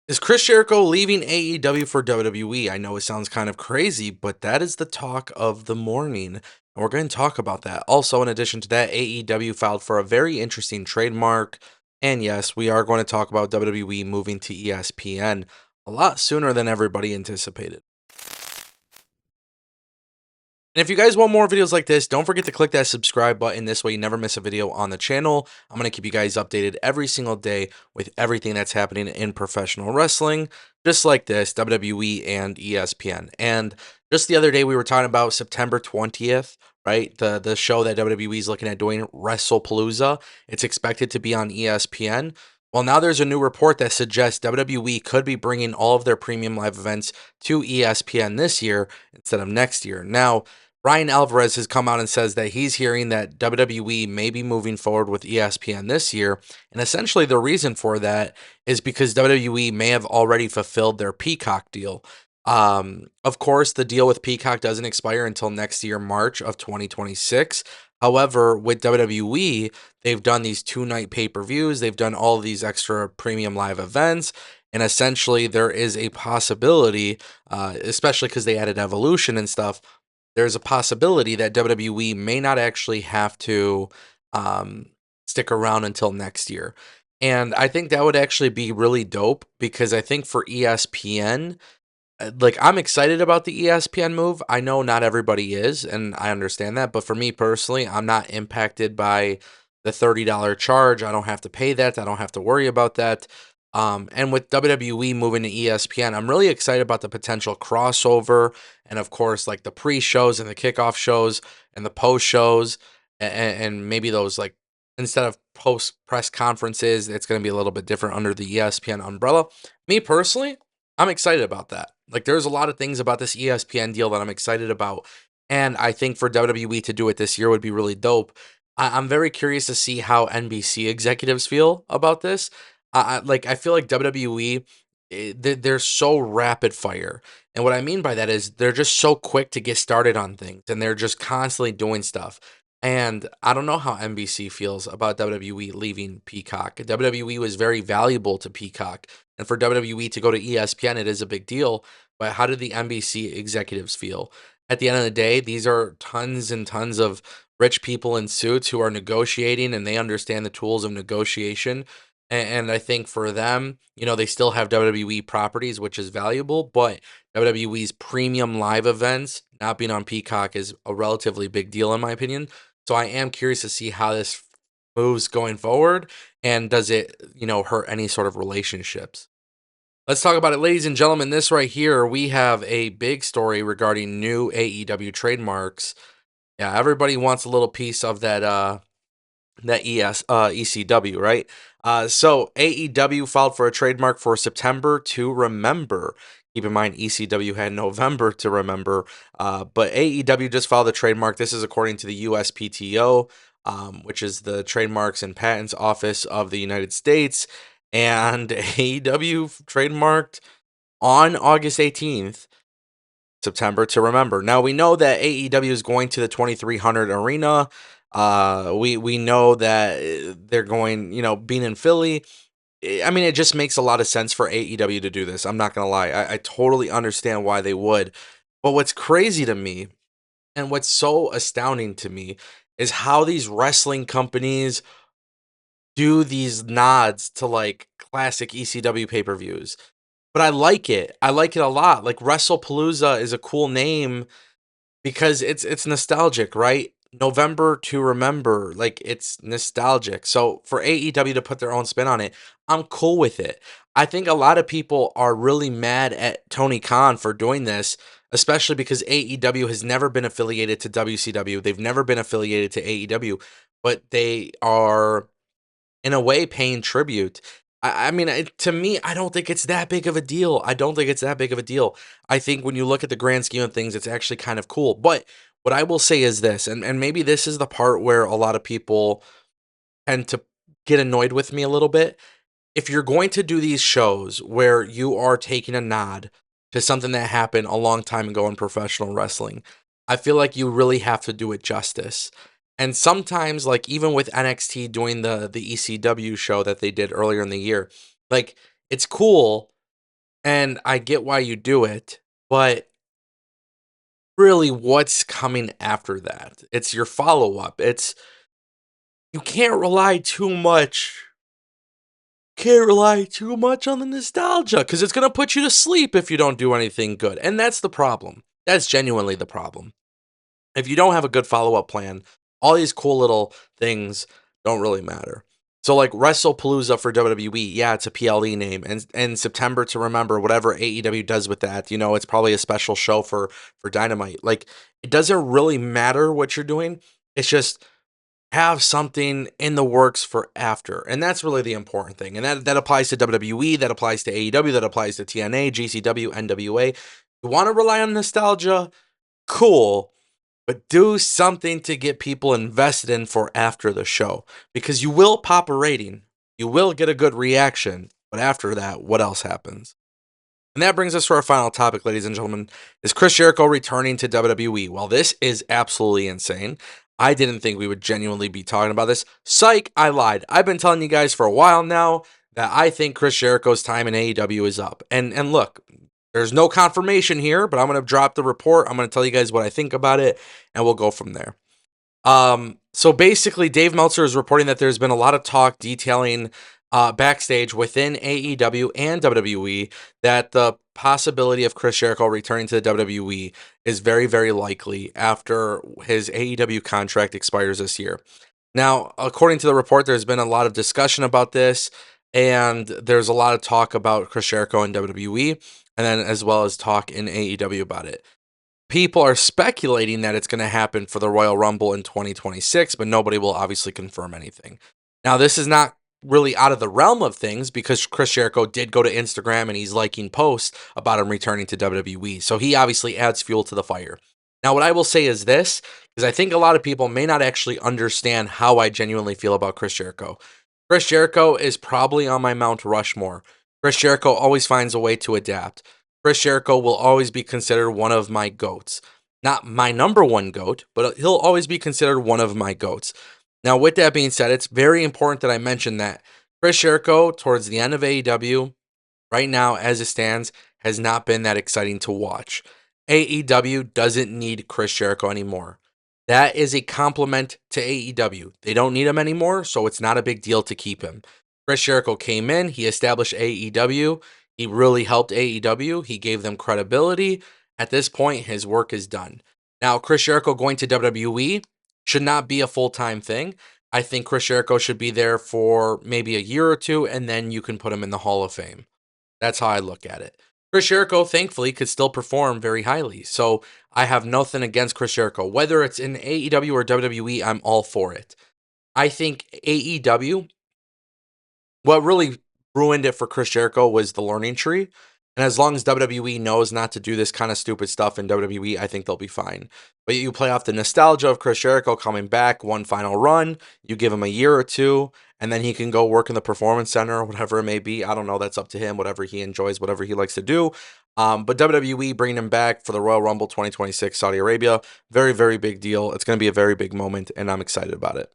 Is Chris Jericho leaving AEW for WWE? I know it sounds kind of crazy, but that is the talk of the morning. And we're going to talk about that. Also, in addition to that, AEW filed for a very interesting trademark. And yes, we are going to talk about WWE moving to ESPN a lot sooner than everybody anticipated. And if you guys want more videos like this, don't forget to click that subscribe button. This way you never miss a video on the channel. I'm going to keep you guys updated every single day with everything that's happening in professional wrestling, just like this, WWE and ESPN. And just the other day, we were talking about September 20th, right? The show that WWE is looking at doing, WrestlePalooza. It's expected to be on ESPN. Well, now there's a new report that suggests WWE could be bringing all of their premium live events to ESPN this year instead of next year. Now, Brian Alvarez has come out and says that he's hearing that WWE may be moving forward with ESPN this year. And essentially, the reason for that is because WWE may have already fulfilled their Peacock deal. Of course, the deal with Peacock doesn't expire until next year, March of 2026. However, with WWE, they've done these 2 night pay per views, they've done all of these extra premium live events. And essentially, there is a possibility, especially because they added Evolution and stuff, there's a possibility that WWE may not actually have to um, stick around until next year. And I think that would actually be really dope because I think for ESPN, like I'm excited about the ESPN move. I know not everybody is, and I understand that. But for me personally, I'm not impacted by the $30 charge. I don't have to pay that. I don't have to worry about that. And with WWE moving to ESPN, I'm really excited about the potential crossover, and of course, like the pre-shows and the kickoff shows and the post shows, and maybe those like instead of post press conferences, it's going to be a little bit different under the ESPN umbrella. Me personally, I'm excited about that. Like, there's a lot of things about this ESPN deal that I'm excited about, and I think for WWE to do it this year would be really dope. I'm very curious to see how NBC executives feel about this. I feel like WWE, they're so rapid fire, and what I mean by that is they're just so quick to get started on things, and they're just constantly doing stuff. And I don't know how NBC feels about WWE leaving Peacock. WWE was very valuable to Peacock. And for WWE to go to ESPN, it is a big deal. But how do the NBC executives feel? At the end of the day, these are tons and tons of rich people in suits who are negotiating and they understand the tools of negotiation. And I think for them, they still have WWE properties, which is valuable, but WWE's premium live events not being on Peacock is a relatively big deal, in my opinion. So I am curious to see how this moves going forward and does it, hurt any sort of relationships. Let's talk about it, ladies and gentlemen. This right here, we have a big story regarding new AEW trademarks. Yeah, everybody wants a little piece of that ECW, right? So AEW filed for a trademark for September to Remember. Keep in mind, ECW had November to remember, but AEW just filed a trademark. This is according to the USPTO, which is the Trademarks and Patents Office of the United States, and AEW trademarked on August 18th. September to Remember. Now we know that AEW is going to the 2300 arena. We know that they're going, being in Philly. I mean, it just makes a lot of sense for AEW to do this. I'm not gonna lie. I totally understand why they would. But what's crazy to me and what's so astounding to me is how these wrestling companies do these nods to like classic ECW pay-per-views. But I like it. I like it a lot. Like WrestlePalooza is a cool name because it's nostalgic, right? November to Remember, like it's nostalgic. So for AEW to put their own spin on it, I'm cool with it. I think a lot of people are really mad at Tony Khan for doing this, especially because AEW has never been affiliated to WCW. They've never been affiliated to AEW, but they are in a way paying tribute. I mean, to me, I don't think it's that big of a deal. I don't think it's that big of a deal. I think when you look at the grand scheme of things, it's actually kind of cool. But what I will say is this, and maybe this is the part where a lot of people tend to get annoyed with me a little bit. If you're going to do these shows where you are taking a nod to something that happened a long time ago in professional wrestling, I feel like you really have to do it justice. And sometimes, like even with NXT doing the ECW show that they did earlier in the year, like it's cool, And I get why you do it, but really what's coming after that? It's your follow-up. It's you can't rely too much on the nostalgia because it's gonna put you to sleep if you don't do anything good. And that's the problem. That's genuinely the problem. If you don't have a good follow-up plan, all these cool little things don't really matter. So like WrestlePalooza for WWE, yeah, it's a PLE name, and September to Remember, whatever AEW does with that, it's probably a special show for Dynamite. Like it doesn't really matter what you're doing. It's just have something in the works for after. And that's really the important thing. And that applies to WWE, that applies to AEW, that applies to TNA, GCW, NWA. You want to rely on nostalgia? Cool, but do something to get people invested in for after the show because you will pop a rating. You will get a good reaction, but after that, what else happens? And that brings us to our final topic, ladies and gentlemen. Is Chris Jericho returning to WWE? Well, this is absolutely insane. I didn't think we would genuinely be talking about this. Psych, I lied. I've been telling you guys for a while now that I think Chris Jericho's time in AEW is up. And look, there's no confirmation here, but I'm going to drop the report. I'm going to tell you guys what I think about it, and we'll go from there. So basically, Dave Meltzer is reporting that there's been a lot of talk detailing backstage within AEW and WWE that the possibility of Chris Jericho returning to the WWE is very, very likely after his AEW contract expires this year. Now, according to the report, there's been a lot of discussion about this, and there's a lot of talk about Chris Jericho in WWE, and then as well as talk in AEW about it. People are speculating that it's going to happen for the Royal Rumble in 2026, but nobody will obviously confirm anything. Now, this is not really out of the realm of things because Chris Jericho did go to Instagram and he's liking posts about him returning to WWE. So he obviously adds fuel to the fire. Now, what I will say is this, because I think a lot of people may not actually understand how I genuinely feel about Chris Jericho. Chris Jericho is probably on my Mount Rushmore. Chris Jericho always finds a way to adapt. Chris Jericho will always be considered one of my GOATs. Not my number one GOAT, but he'll always be considered one of my GOATs. Now, with that being said, it's very important that I mention that Chris Jericho, towards the end of AEW, right now, as it stands, has not been that exciting to watch. AEW doesn't need Chris Jericho anymore. That is a compliment to AEW. They don't need him anymore, so it's not a big deal to keep him. Chris Jericho came in, he established AEW, he really helped AEW, he gave them credibility. At this point, his work is done. Now, Chris Jericho going to WWE should not be a full-time thing. I think Chris Jericho should be there for maybe a year or two, and then you can put him in the Hall of Fame. That's how I look at it. Chris Jericho, thankfully, could still perform very highly. So I have nothing against Chris Jericho. Whether it's in AEW or WWE, I'm all for it. I think AEW, what really ruined it for Chris Jericho was the learning tree. And as long as WWE knows not to do this kind of stupid stuff in WWE, I think they'll be fine. But you play off the nostalgia of Chris Jericho coming back, one final run, you give him a year or two, and then he can go work in the Performance Center or whatever it may be. I don't know. That's up to him, whatever he enjoys, whatever he likes to do. But WWE bringing him back for the Royal Rumble 2026 Saudi Arabia, very, very big deal. It's going to be a very big moment, and I'm excited about it.